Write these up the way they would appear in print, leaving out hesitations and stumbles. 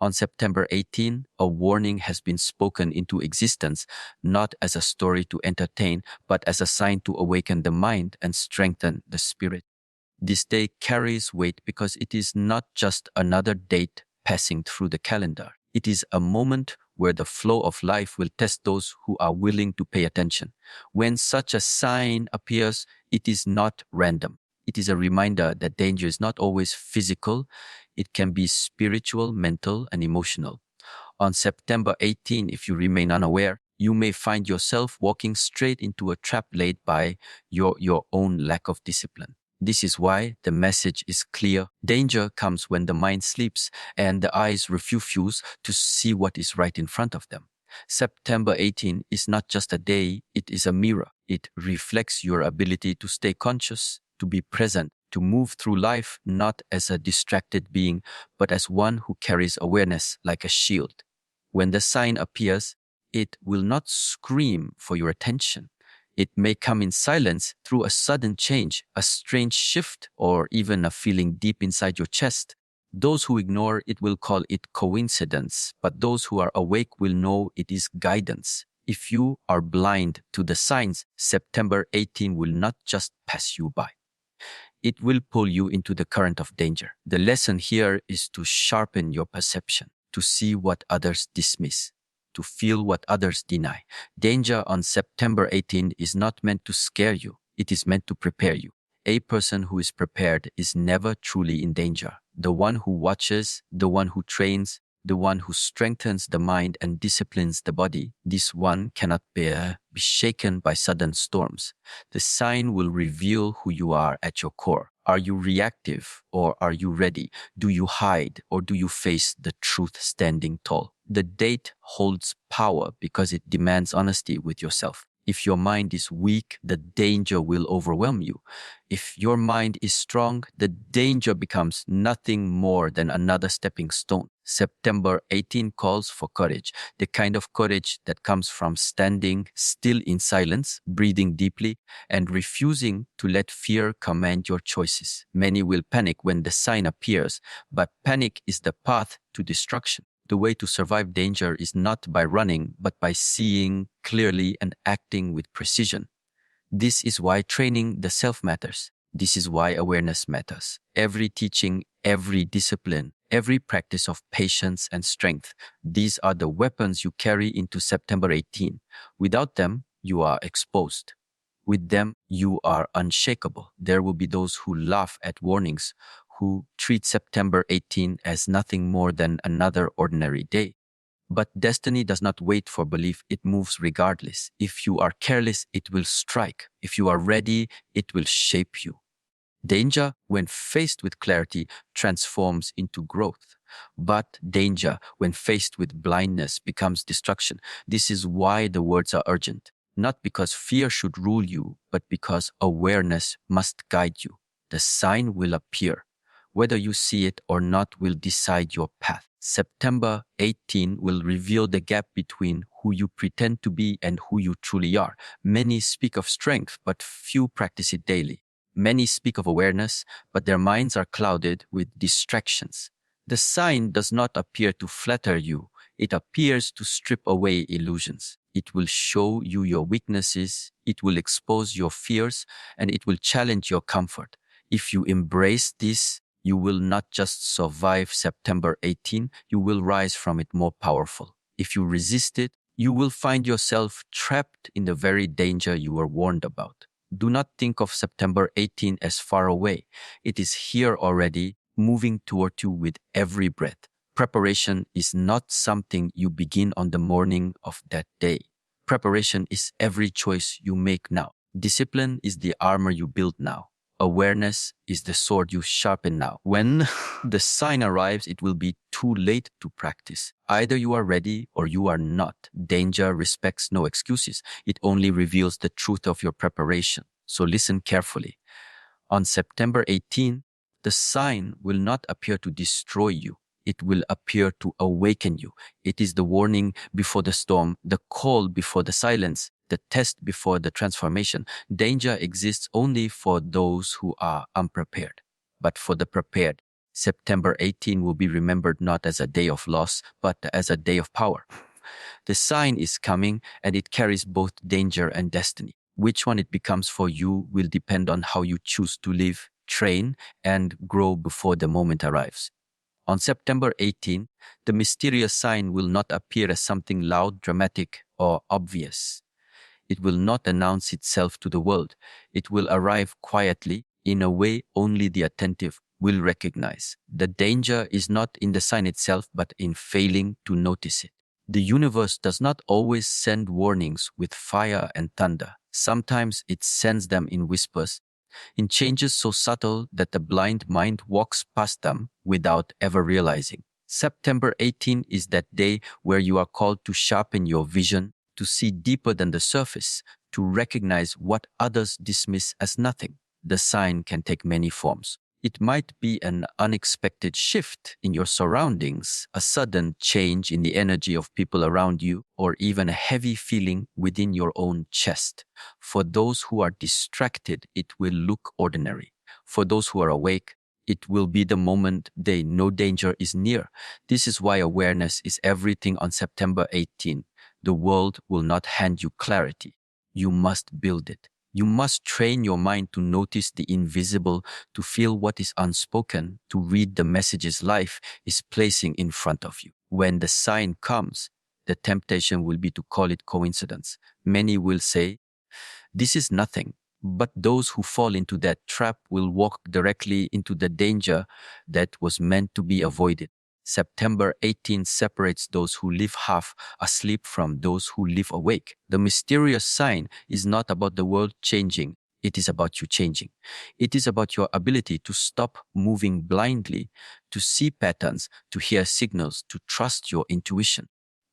On September 18, a warning has been spoken into existence, not as a story to entertain, but as a sign to awaken the mind and strengthen the spirit. This day carries weight because it is not just another date passing through the calendar. It is a moment where the flow of life will test those who are willing to pay attention. When such a sign appears, it is not random. It is a reminder that danger is not always physical. It can be spiritual, mental, and emotional. On September 18, if you remain unaware, you may find yourself walking straight into a trap laid by your own lack of discipline. This is why the message is clear. Danger comes when the mind sleeps and the eyes refuse to see what is right in front of them. September 18 is not just a day, it is a mirror. It reflects your ability to stay conscious, to be present, to move through life not as a distracted being, but as one who carries awareness like a shield. When the sign appears, it will not scream for your attention. It may come in silence through a sudden change, a strange shift, or even a feeling deep inside your chest. Those who ignore it will call it coincidence, but those who are awake will know it is guidance. If you are blind to the signs, September 18 will not just pass you by. It will pull you into the current of danger. The lesson here is to sharpen your perception, to see what others dismiss, to feel what others deny. Danger on September 18 is not meant to scare you. It is meant to prepare you. A person who is prepared is never truly in danger. The one who watches, the one who trains, the one who strengthens the mind and disciplines the body, this one cannot be shaken by sudden storms. The sign will reveal who you are at your core. Are you reactive or are you ready? Do you hide or do you face the truth standing tall? The date holds power because it demands honesty with yourself. If your mind is weak, the danger will overwhelm you. If your mind is strong, the danger becomes nothing more than another stepping stone. September 18 calls for courage, the kind of courage that comes from standing still in silence, breathing deeply, and refusing to let fear command your choices. Many will panic when the sign appears, but panic is the path to destruction. The way to survive danger is not by running, but by seeing clearly and acting with precision. This is why training the self matters. This is why awareness matters. Every teaching, every discipline, every practice of patience and strength, these are the weapons you carry into September 18. Without them, you are exposed. With them, you are unshakable. There will be those who laugh at warnings, who treat September 18 as nothing more than another ordinary day. But destiny does not wait for belief, it moves regardless. If you are careless, it will strike. If you are ready, it will shape you. Danger, when faced with clarity, transforms into growth. But danger, when faced with blindness, becomes destruction. This is why the words are urgent. Not because fear should rule you, but because awareness must guide you. The sign will appear. Whether you see it or not will decide your path. September 18 will reveal the gap between who you pretend to be and who you truly are. Many speak of strength, but few practice it daily. Many speak of awareness, but their minds are clouded with distractions. The sign does not appear to flatter you. It appears to strip away illusions. It will show you your weaknesses, it will expose your fears, and it will challenge your comfort. If you embrace this, you will not just survive September 18, you will rise from it more powerful. If you resist it, you will find yourself trapped in the very danger you were warned about. Do not think of September 18 as far away. It is here already, moving toward you with every breath. Preparation is not something you begin on the morning of that day. Preparation is every choice you make now. Discipline is the armor you build now. Awareness is the sword you sharpen now. When the sign arrives, it will be too late to practice. Either you are ready or you are not. Danger respects no excuses. It only reveals the truth of your preparation. So listen carefully. On September 18, the sign will not appear to destroy you. It will appear to awaken you. It is the warning before the storm, the call before the silence, the test before the transformation. Danger exists only for those who are unprepared. But for the prepared, September 18 will be remembered not as a day of loss, but as a day of power. The sign is coming, and it carries both danger and destiny. Which one it becomes for you will depend on how you choose to live, train, and grow before the moment arrives. On September 18, the mysterious sign will not appear as something loud, dramatic, or obvious. It will not announce itself to the world. It will arrive quietly in a way only the attentive will recognize. The danger is not in the sign itself, but in failing to notice it. The universe does not always send warnings with fire and thunder. Sometimes it sends them in whispers, in changes so subtle that the blind mind walks past them without ever realizing. September 18 is that day where you are called to sharpen your vision, to see deeper than the surface, to recognize what others dismiss as nothing. The sign can take many forms. It might be an unexpected shift in your surroundings, a sudden change in the energy of people around you, or even a heavy feeling within your own chest. For those who are distracted, it will look ordinary. For those who are awake, it will be the moment they know danger is near. This is why awareness is everything on September 18. The world will not hand you clarity. You must build it. You must train your mind to notice the invisible, to feel what is unspoken, to read the messages life is placing in front of you. When the sign comes, the temptation will be to call it coincidence. Many will say, this is nothing. But those who fall into that trap will walk directly into the danger that was meant to be avoided. September 18 separates those who live half asleep from those who live awake. The mysterious sign is not about the world changing. It is about you changing. It is about your ability to stop moving blindly, to see patterns, to hear signals, to trust your intuition.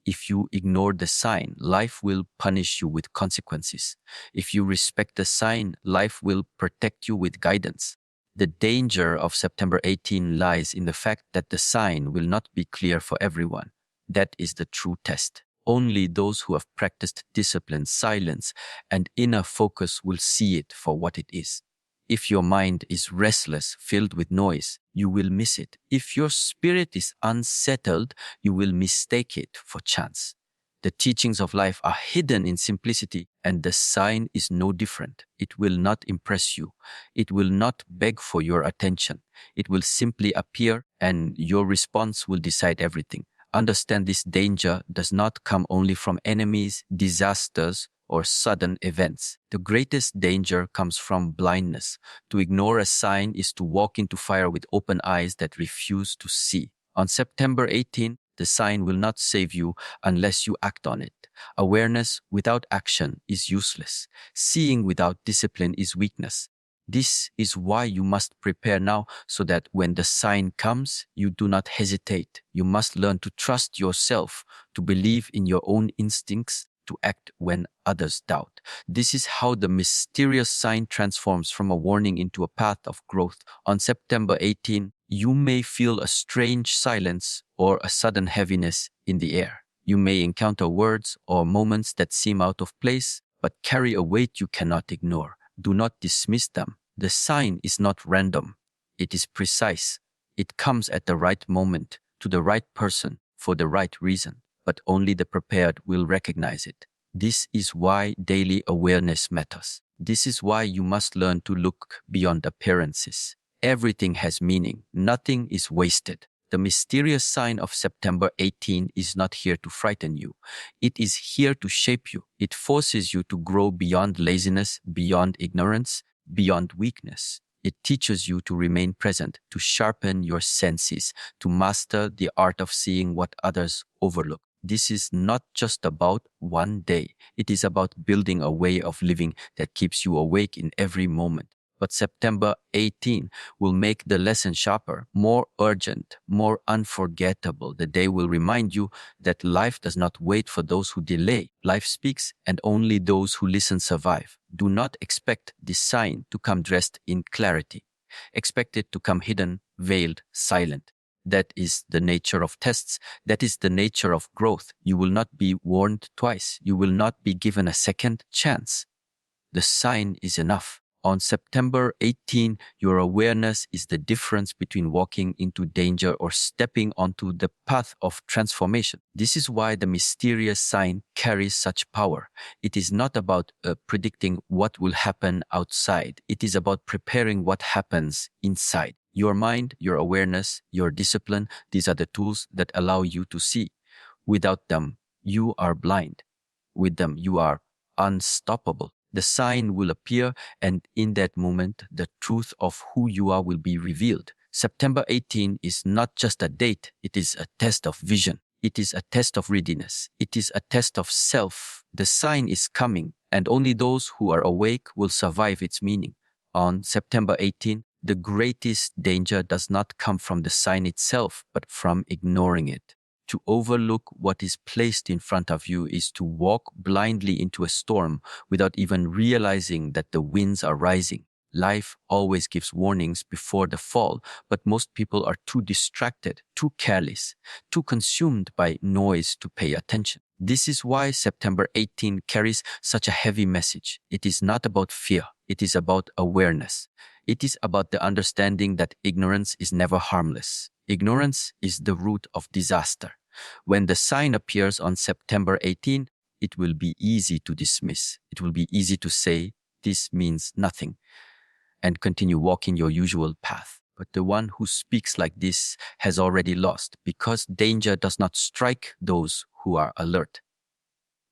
If you ignore the sign, life will punish you with consequences. If you respect the sign, life will protect you with guidance. The danger of September 18 lies in the fact that the sign will not be clear for everyone. That is the true test. Only those who have practiced discipline, silence, and inner focus will see it for what it is. If your mind is restless, filled with noise, you will miss it. If your spirit is unsettled, you will mistake it for chance. The teachings of life are hidden in simplicity, and the sign is no different. It will not impress you. It will not beg for your attention. It will simply appear, and your response will decide everything. Understand this danger does not come only from enemies, disasters, or sudden events. The greatest danger comes from blindness. To ignore a sign is to walk into fire with open eyes that refuse to see. On September 18, the sign will not save you unless you act on it. Awareness without action is useless. Seeing without discipline is weakness. This is why you must prepare now so that when the sign comes, you do not hesitate. You must learn to trust yourself, to believe in your own instincts, to act when others doubt. This is how the mysterious sign transforms from a warning into a path of growth. On September 18, you may feel a strange silence or a sudden heaviness in the air. You may encounter words or moments that seem out of place, but carry a weight you cannot ignore. Do not dismiss them. The sign is not random. It is precise. It comes at the right moment, to the right person, for the right reason. But only the prepared will recognize it. This is why daily awareness matters. This is why you must learn to look beyond appearances. Everything has meaning. Nothing is wasted. The mysterious sign of September 18 is not here to frighten you. It is here to shape you. It forces you to grow beyond laziness, beyond ignorance, beyond weakness. It teaches you to remain present, to sharpen your senses, to master the art of seeing what others overlook. This is not just about one day. It is about building a way of living that keeps you awake in every moment. But September 18 will make the lesson sharper, more urgent, more unforgettable. The day will remind you that life does not wait for those who delay. Life speaks, and only those who listen survive. Do not expect this sign to come dressed in clarity. Expect it to come hidden, veiled, silent. That is the nature of tests. That is the nature of growth. You will not be warned twice. You will not be given a second chance. The sign is enough. On September 18, your awareness is the difference between walking into danger or stepping onto the path of transformation. This is why the mysterious sign carries such power. It is not about predicting what will happen outside. It is about preparing what happens inside. Your mind, your awareness, your discipline, these are the tools that allow you to see. Without them, you are blind. With them, you are unstoppable. The sign will appear, and in that moment, the truth of who you are will be revealed. September 18 is not just a date, it is a test of vision. It is a test of readiness. It is a test of self. The sign is coming, and only those who are awake will survive its meaning. On September 18, the greatest danger does not come from the sign itself, but from ignoring it. To overlook what is placed in front of you is to walk blindly into a storm without even realizing that the winds are rising. Life always gives warnings before the fall, but most people are too distracted, too careless, too consumed by noise to pay attention. This is why September 18 carries such a heavy message. It is not about fear. It is about awareness. It is about the understanding that ignorance is never harmless. Ignorance is the root of disaster. When the sign appears on September 18, it will be easy to dismiss. It will be easy to say, this means nothing, and continue walking your usual path. But the one who speaks like this has already lost, because danger does not strike those who are alert.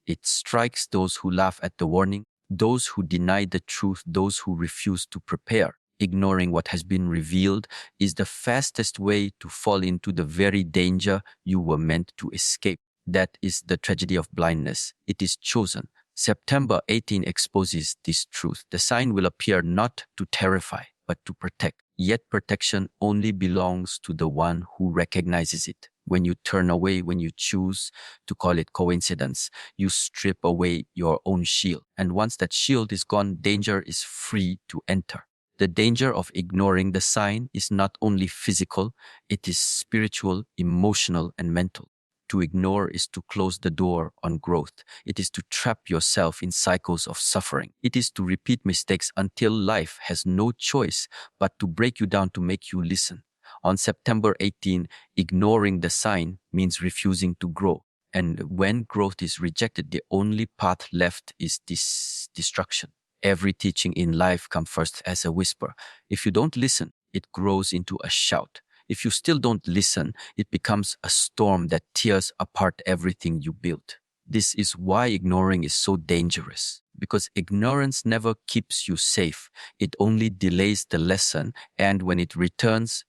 It strikes those who laugh at the warning, those who deny the truth, those who refuse to prepare. Ignoring what has been revealed is the fastest way to fall into the very danger you were meant to escape. That is the tragedy of blindness. It is chosen. September 18 exposes this truth. The sign will appear not to terrify, but to protect. Yet protection only belongs to the one who recognizes it. When you turn away, when you choose to call it coincidence, you strip away your own shield. And once that shield is gone, danger is free to enter. The danger of ignoring the sign is not only physical, it is spiritual, emotional, and mental. To ignore is to close the door on growth. It is to trap yourself in cycles of suffering. It is to repeat mistakes until life has no choice but to break you down to make you listen. On September 18, ignoring the sign means refusing to grow. And when growth is rejected, the only path left is this destruction. Every teaching in life comes first as a whisper. If you don't listen, it grows into a shout. If you still don't listen, it becomes a storm that tears apart everything you built. This is why ignoring is so dangerous, because ignorance never keeps you safe. It only delays the lesson, and when it returns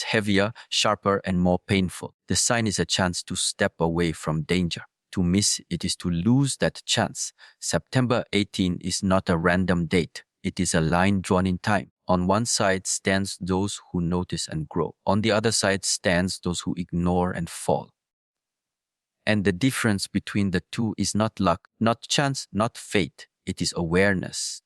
heavier, sharper, and more painful. The sign is a chance to step away from danger. To miss it is to lose that chance. September 18 is not a random date. It is a line drawn in time. On one side stands those who notice and grow. On the other side stands those who ignore and fall. And the difference between the two is not luck, not chance, not fate. It is awareness.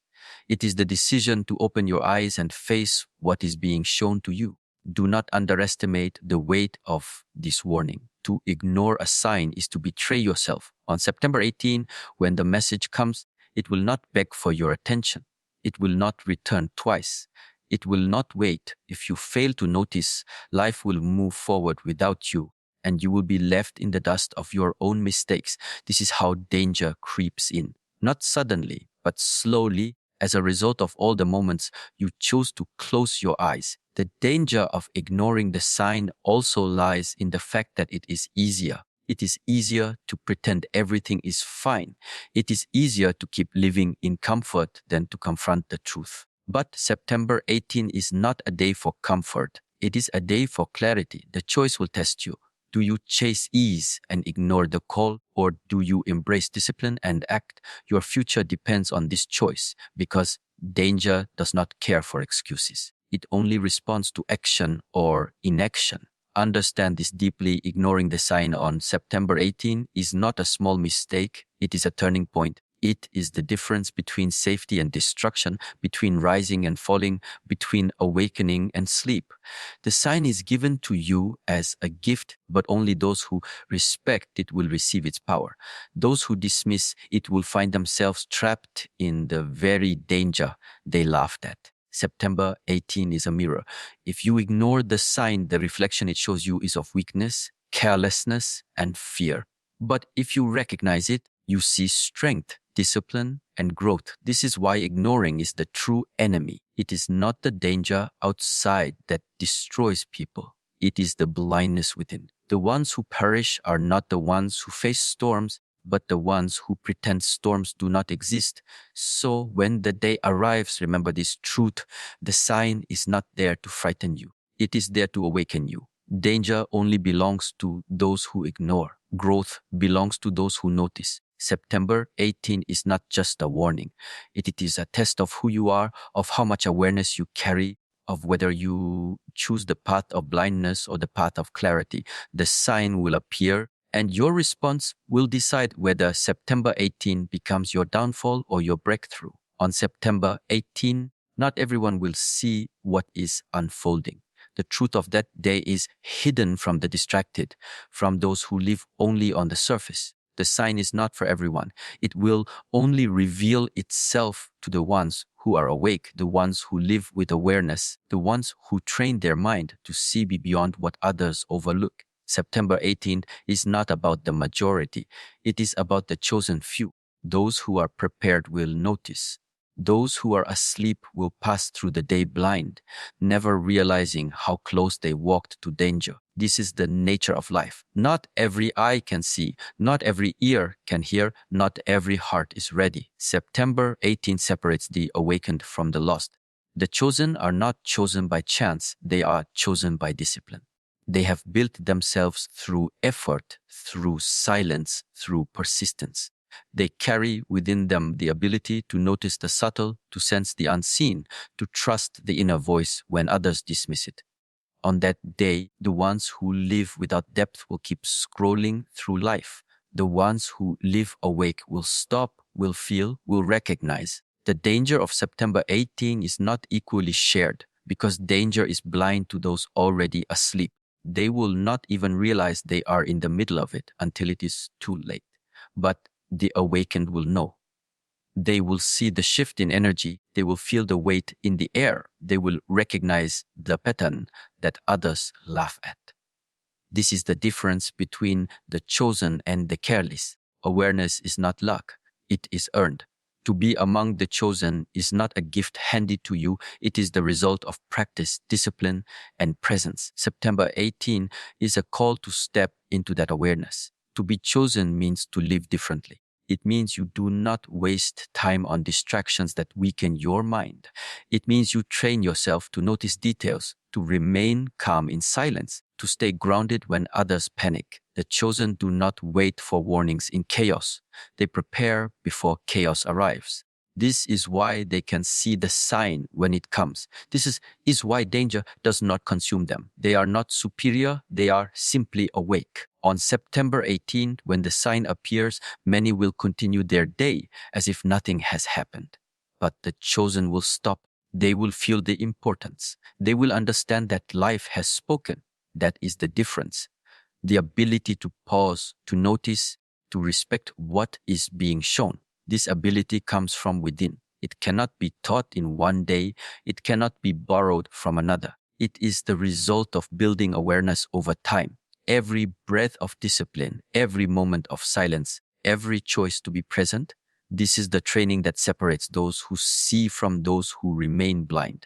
It is the decision to open your eyes and face what is being shown to you. Do not underestimate the weight of this warning. To ignore a sign is to betray yourself. On September 18, when the message comes, it will not beg for your attention. It will not return twice. It will not wait. If you fail to notice, life will move forward without you, and you will be left in the dust of your own mistakes. This is how danger creeps in. Not suddenly, but slowly, as a result of all the moments you chose to close your eyes. The danger of ignoring the sign also lies in the fact that it is easier. It is easier to pretend everything is fine. It is easier to keep living in comfort than to confront the truth. But September 18 is not a day for comfort. It is a day for clarity. The choice will test you. Do you chase ease and ignore the call, or do you embrace discipline and act? Your future depends on this choice, because danger does not care for excuses. It only responds to action or inaction. Understand this deeply. Ignoring the sign on September 18 is not a small mistake. It is a turning point. It is the difference between safety and destruction, between rising and falling, between awakening and sleep. The sign is given to you as a gift, but only those who respect it will receive its power. Those who dismiss it will find themselves trapped in the very danger they laughed at. September 18 is a mirror. If you ignore the sign, the reflection it shows you is of weakness, carelessness, and fear. But if you recognize it, you see strength, discipline, and growth. This is why ignoring is the true enemy. It is not the danger outside that destroys people. It is the blindness within. The ones who perish are not the ones who face storms, but the ones who pretend storms do not exist. So when the day arrives, remember this truth. The sign is not there to frighten you. It is there to awaken you. Danger only belongs to those who ignore. Growth belongs to those who notice. September 18 is not just a warning. It is a test of who you are, of how much awareness you carry, of whether you choose the path of blindness or the path of clarity. The sign will appear, and your response will decide whether September 18 becomes your downfall or your breakthrough. On September 18, not everyone will see what is unfolding. The truth of that day is hidden from the distracted, from those who live only on the surface. The sign is not for everyone. It will only reveal itself to the ones who are awake, the ones who live with awareness, the ones who train their mind to see beyond what others overlook. September 18th is not about the majority. It is about the chosen few. Those who are prepared will notice. Those who are asleep will pass through the day blind, never realizing how close they walked to danger. This is the nature of life. Not every eye can see, not every ear can hear, not every heart is ready. September 18 separates the awakened from the lost. The chosen are not chosen by chance, they are chosen by discipline. They have built themselves through effort, through silence, through persistence. They carry within them the ability to notice the subtle, to sense the unseen, to trust the inner voice when others dismiss it. On that day, the ones who live without depth will keep scrolling through life. The ones who live awake will stop, will feel, will recognize. The danger of September 18 is not equally shared because danger is blind to those already asleep. They will not even realize they are in the middle of it until it is too late. But the awakened will know. They will see the shift in energy. They will feel the weight in the air. They will recognize the pattern that others laugh at. This is the difference between the chosen and the careless. Awareness is not luck. It is earned. To be among the chosen is not a gift handed to you. It is the result of practice, discipline, and presence. September 18 is a call to step into that awareness. To be chosen means to live differently. It means you do not waste time on distractions that weaken your mind. It means you train yourself to notice details, to remain calm in silence, to stay grounded when others panic. The chosen do not wait for warnings in chaos. They prepare before chaos arrives. This is why they can see the sign when it comes. This is why danger does not consume them. They are not superior, they are simply awake. On September 18th, when the sign appears, many will continue their day as if nothing has happened. But the chosen will stop. They will feel the importance. They will understand that life has spoken. That is the difference. The ability to pause, to notice, to respect what is being shown. This ability comes from within. It cannot be taught in one day. It cannot be borrowed from another. It is the result of building awareness over time. Every breath of discipline, every moment of silence, every choice to be present, this is the training that separates those who see from those who remain blind.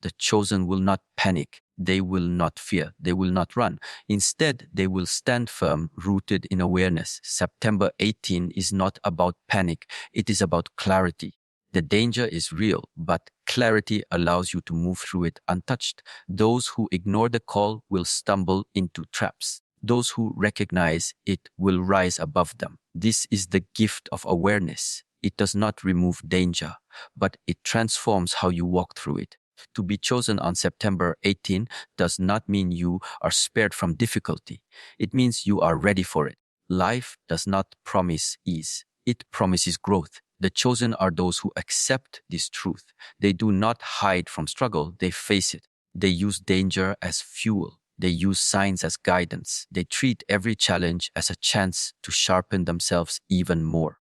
The chosen will not panic. They will not fear. They will not run. Instead, they will stand firm, rooted in awareness. September 18 is not about panic. It is about clarity. The danger is real, but clarity allows you to move through it untouched. Those who ignore the call will stumble into traps. Those who recognize it will rise above them. This is the gift of awareness. It does not remove danger, but it transforms how you walk through it. To be chosen on September 18 does not mean you are spared from difficulty. It means you are ready for it. Life does not promise ease. It promises growth. The chosen are those who accept this truth. They do not hide from struggle, they face it. They use danger as fuel. They use signs as guidance. They treat every challenge as a chance to sharpen themselves even more.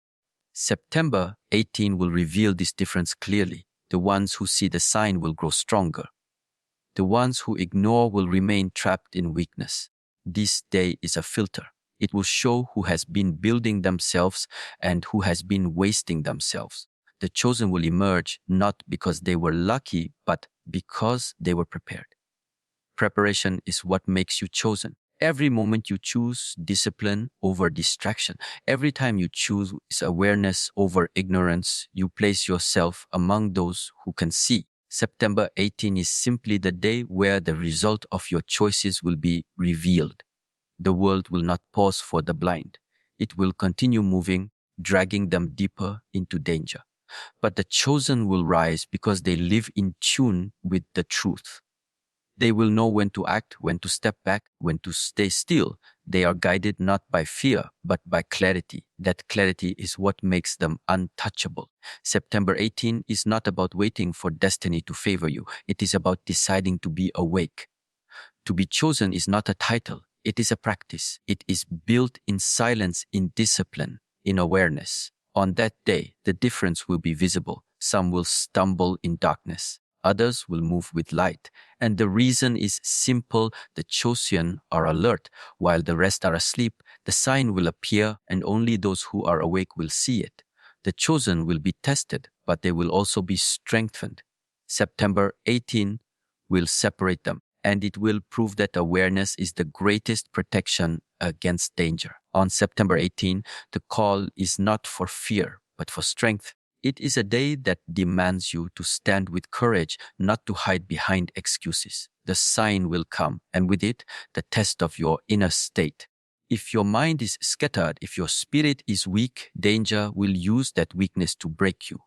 September 18 will reveal this difference clearly. The ones who see the sign will grow stronger. The ones who ignore will remain trapped in weakness. This day is a filter. It will show who has been building themselves and who has been wasting themselves. The chosen will emerge not because they were lucky, but because they were prepared. Preparation is what makes you chosen. Every moment you choose discipline over distraction. Every time you choose awareness over ignorance, you place yourself among those who can see. September 18 is simply the day where the result of your choices will be revealed. The world will not pause for the blind. It will continue moving, dragging them deeper into danger. But the chosen will rise because they live in tune with the truth. They will know when to act, when to step back, when to stay still. They are guided not by fear, but by clarity. That clarity is what makes them untouchable. September 18 is not about waiting for destiny to favor you. It is about deciding to be awake. To be chosen is not a title. It is a practice. It is built in silence, in discipline, in awareness. On that day, the difference will be visible. Some will stumble in darkness. Others will move with light. And the reason is simple. The chosen are alert, while the rest are asleep. The sign will appear, and only those who are awake will see it. The chosen will be tested, but they will also be strengthened. September 18 will separate them, and it will prove that awareness is the greatest protection against danger. On September 18, the call is not for fear, but for strength. It is a day that demands you to stand with courage, not to hide behind excuses. The sign will come, and with it, the test of your inner state. If your mind is scattered, if your spirit is weak, danger will use that weakness to break you.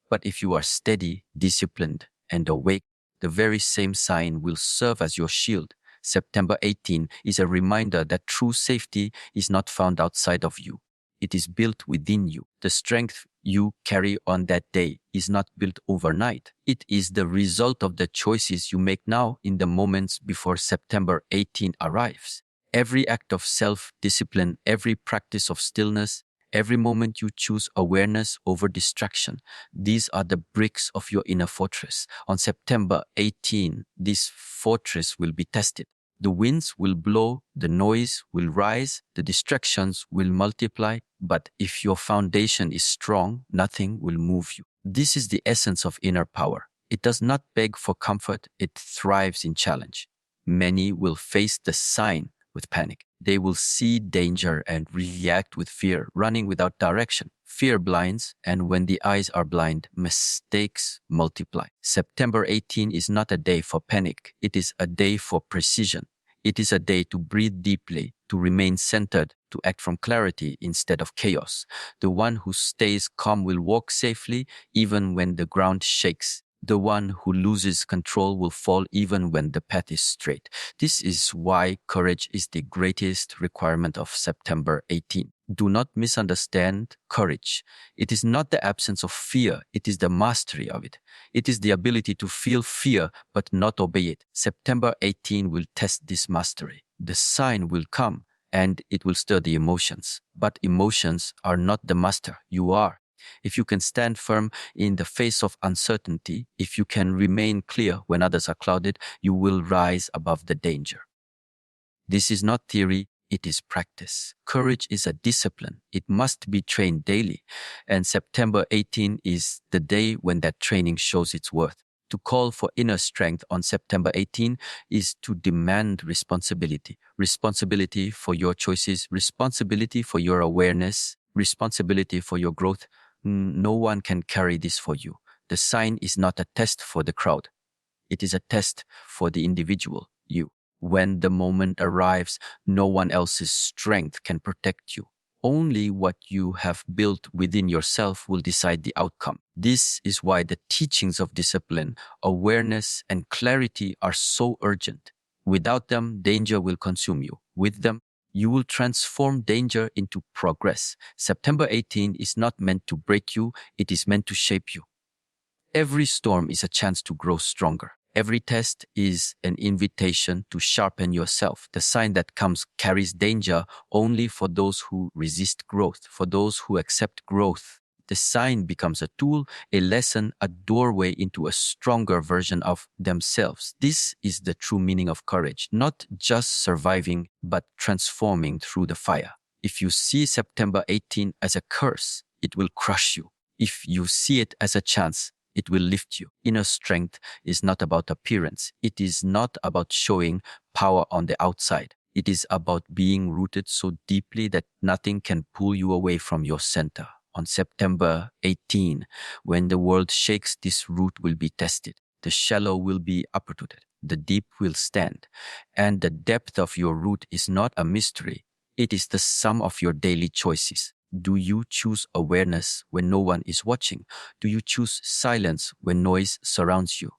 But if you are steady, disciplined, and awake, the very same sign will serve as your shield. September 18 is a reminder that true safety is not found outside of you. It is built within you. The strength you carry on that day is not built overnight. It is the result of the choices you make now in the moments before September 18 arrives. Every act of self-discipline, every practice of stillness, every moment you choose awareness over distraction, these are the bricks of your inner fortress. On September 18, this fortress will be tested. The winds will blow, the noise will rise, the distractions will multiply, but if your foundation is strong, nothing will move you. This is the essence of inner power. It does not beg for comfort, it thrives in challenge. Many will face the sign with panic. They will see danger and react with fear, running without direction. Fear blinds, and when the eyes are blind, mistakes multiply. September 18 is not a day for panic. It is a day for precision. It is a day to breathe deeply, to remain centered, to act from clarity instead of chaos. The one who stays calm will walk safely even when the ground shakes. The one who loses control will fall even when the path is straight. This is why courage is the greatest requirement of September 18. Do not misunderstand courage. It is not the absence of fear, it is the mastery of it. It is the ability to feel fear but not obey it. September 18 will test this mastery. The sign will come and it will stir the emotions. But emotions are not the master, you are. If you can stand firm in the face of uncertainty, if you can remain clear when others are clouded, you will rise above the danger. This is not theory, it is practice. Courage is a discipline. It must be trained daily. And September 18 is the day when that training shows its worth. To call for inner strength on September 18 is to demand responsibility. Responsibility for your choices, responsibility for your awareness, responsibility for your growth. No one can carry this for you. The sign is not a test for the crowd. It is a test for the individual, you. When the moment arrives, no one else's strength can protect you. Only what you have built within yourself will decide the outcome. This is why the teachings of discipline, awareness, and clarity are so urgent. Without them, danger will consume you. With them, You will transform danger into progress. September 18 is not meant to break you, it is meant to shape you. Every storm is a chance to grow stronger. Every test is an invitation to sharpen yourself. The sign that comes carries danger only for those who resist growth, for those who accept growth. The sign becomes a tool, a lesson, a doorway into a stronger version of themselves. This is the true meaning of courage, not just surviving, but transforming through the fire. If you see September 18 as a curse, it will crush you. If you see it as a chance, it will lift you. Inner strength is not about appearance. It is not about showing power on the outside. It is about being rooted so deeply that nothing can pull you away from your center. On September 18, when the world shakes, this root will be tested. The shallow will be uprooted. The deep will stand. And the depth of your root is not a mystery. It is the sum of your daily choices. Do you choose awareness when no one is watching? Do you choose silence when noise surrounds you?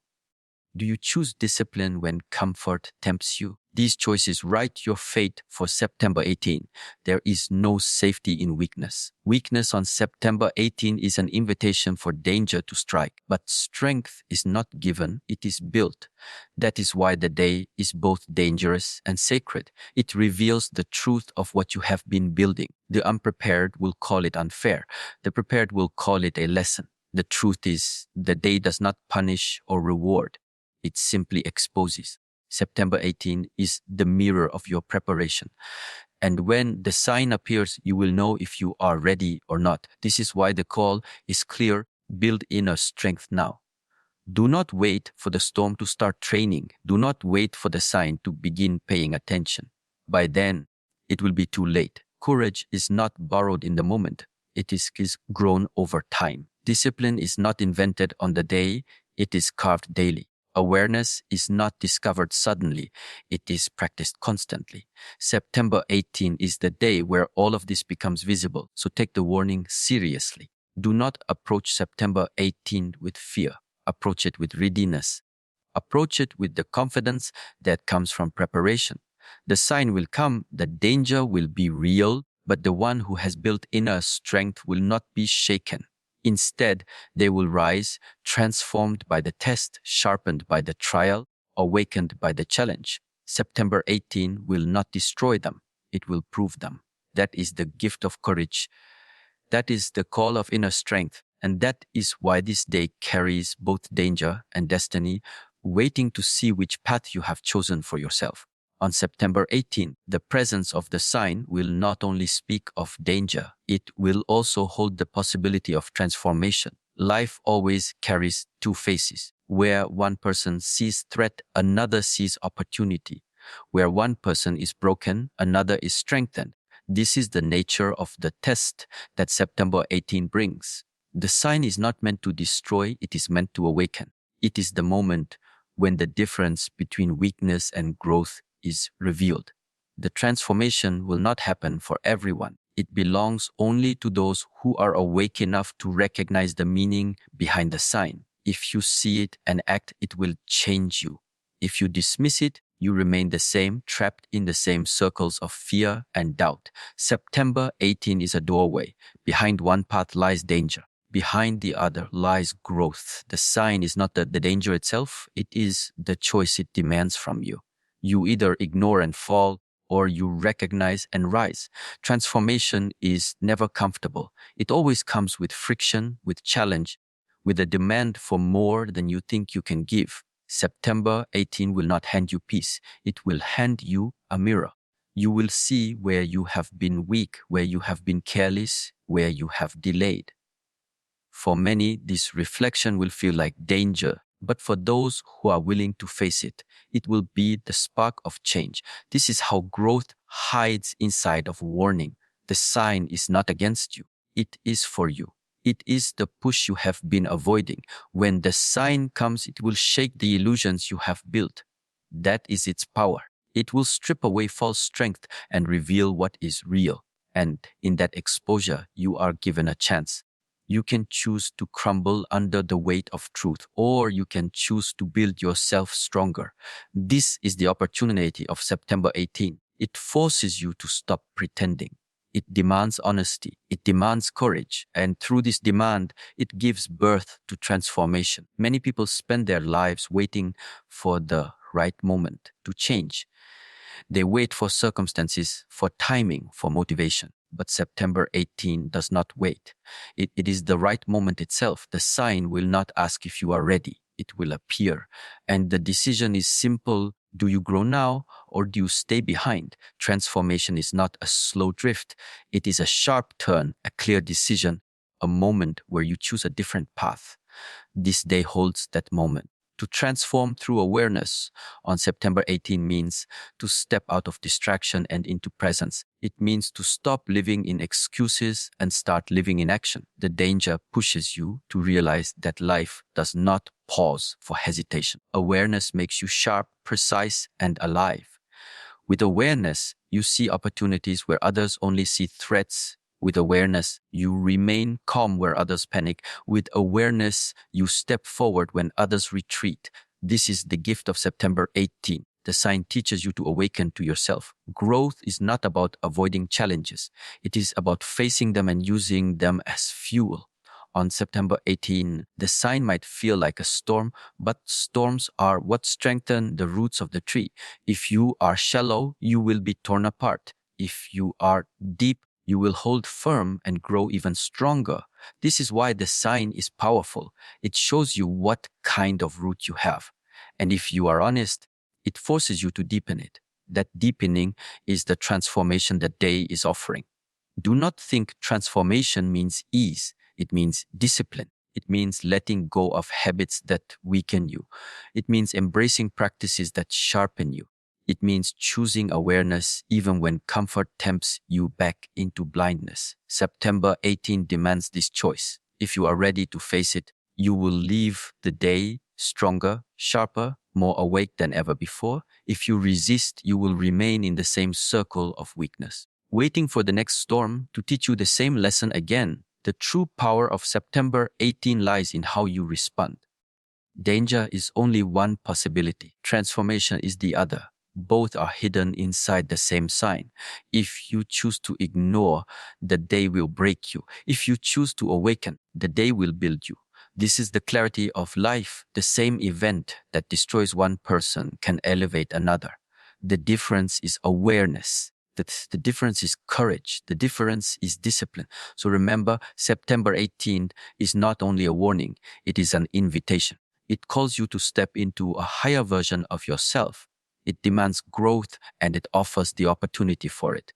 Do you choose discipline when comfort tempts you? These choices write your fate for September 18. There is no safety in weakness. Weakness on September 18 is an invitation for danger to strike. But strength is not given, it is built. That is why the day is both dangerous and sacred. It reveals the truth of what you have been building. The unprepared will call it unfair. The prepared will call it a lesson. The truth is, the day does not punish or reward. It simply exposes. September 18 is the mirror of your preparation. And when the sign appears, you will know if you are ready or not. This is why the call is clear: build inner strength now. Do not wait for the storm to start training. Do not wait for the sign to begin paying attention. By then, it will be too late. Courage is not borrowed in the moment. It is grown over time. Discipline is not invented on the day. It is carved daily. Awareness is not discovered suddenly, it is practiced constantly. September 18 is the day where all of this becomes visible, so take the warning seriously. Do not approach September 18 with fear. Approach it with readiness. Approach it with the confidence that comes from preparation. The sign will come, the danger will be real, but the one who has built inner strength will not be shaken. Instead, they will rise, transformed by the test, sharpened by the trial, awakened by the challenge. September 18 will not destroy them, it will prove them. That is the gift of courage. That is the call of inner strength. And that is why this day carries both danger and destiny, waiting to see which path you have chosen for yourself. On September 18, the presence of the sign will not only speak of danger, it will also hold the possibility of transformation. Life always carries two faces. Where one person sees threat, another sees opportunity. Where one person is broken, another is strengthened. This is the nature of the test that September 18 brings. The sign is not meant to destroy, it is meant to awaken. It is the moment when the difference between weakness and growth is revealed. The transformation will not happen for everyone. It belongs only to those who are awake enough to recognize the meaning behind the sign. If you see it and act, it will change you. If you dismiss it, you remain the same, trapped in the same circles of fear and doubt. September 18 is a doorway. Behind one path lies danger. Behind the other lies growth. The sign is not the danger itself, it is the choice it demands from you. You either ignore and fall, or you recognize and rise. Transformation is never comfortable. It always comes with friction, with challenge, with a demand for more than you think you can give. September 18 will not hand you peace. It will hand you a mirror. You will see where you have been weak, where you have been careless, where you have delayed. For many, this reflection will feel like danger, but for those who are willing to face it, it will be the spark of change. This is how growth hides inside of warning. The sign is not against you. It is for you. It is the push you have been avoiding. When the sign comes, it will shake the illusions you have built. That is its power. It will strip away false strength and reveal what is real. And in that exposure, you are given a chance. You can choose to crumble under the weight of truth, or you can choose to build yourself stronger. This is the opportunity of September 18. It forces you to stop pretending. It demands honesty. It demands courage. And through this demand, it gives birth to transformation. Many people spend their lives waiting for the right moment to change. They wait for circumstances, for timing, for motivation. But September 18 does not wait. It is the right moment itself. The sign will not ask if you are ready. It will appear. And the decision is simple. Do you grow now or do you stay behind? Transformation is not a slow drift. It is a sharp turn, a clear decision, a moment where you choose a different path. This day holds that moment. To transform through awareness on September 18 means to step out of distraction and into presence. It means to stop living in excuses and start living in action. The danger pushes you to realize that life does not pause for hesitation. Awareness makes you sharp, precise, and alive. With awareness, you see opportunities where others only see threats. With awareness, you remain calm where others panic. With awareness, you step forward when others retreat. This is the gift of September 18. The sign teaches you to awaken to yourself. Growth is not about avoiding challenges. It is about facing them and using them as fuel. On September 18, the sign might feel like a storm, but storms are what strengthen the roots of the tree. If you are shallow, you will be torn apart. If you are deep, you will hold firm and grow even stronger. This is why the sign is powerful. It shows you what kind of root you have. And if you are honest, it forces you to deepen it. That deepening is the transformation that day is offering. Do not think transformation means ease. It means discipline. It means letting go of habits that weaken you. It means embracing practices that sharpen you. It means choosing awareness even when comfort tempts you back into blindness. September 18 demands this choice. If you are ready to face it, you will leave the day stronger, sharper, more awake than ever before. If you resist, you will remain in the same circle of weakness, waiting for the next storm to teach you the same lesson again. The true power of September 18 lies in how you respond. Danger is only one possibility. Transformation is the other. Both are hidden inside the same sign. If you choose to ignore, the day will break you. If you choose to awaken, the day will build you. This is the clarity of life. The same event that destroys one person can elevate another. The difference is awareness. The difference is courage. The difference is discipline. So remember, September 18th is not only a warning, it is an invitation. It calls you to step into a higher version of yourself. It demands growth and it offers the opportunity for it.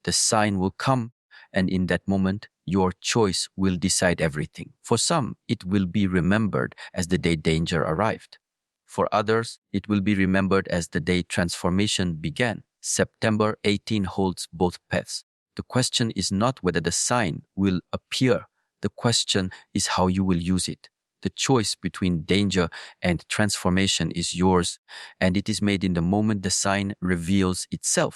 The sign will come, and in that moment, your choice will decide everything. For some, it will be remembered as the day danger arrived. For others, it will be remembered as the day transformation began. September 18 holds both paths. The question is not whether the sign will appear. The question is how you will use it. The choice between danger and transformation is yours, and it is made in the moment the sign reveals itself.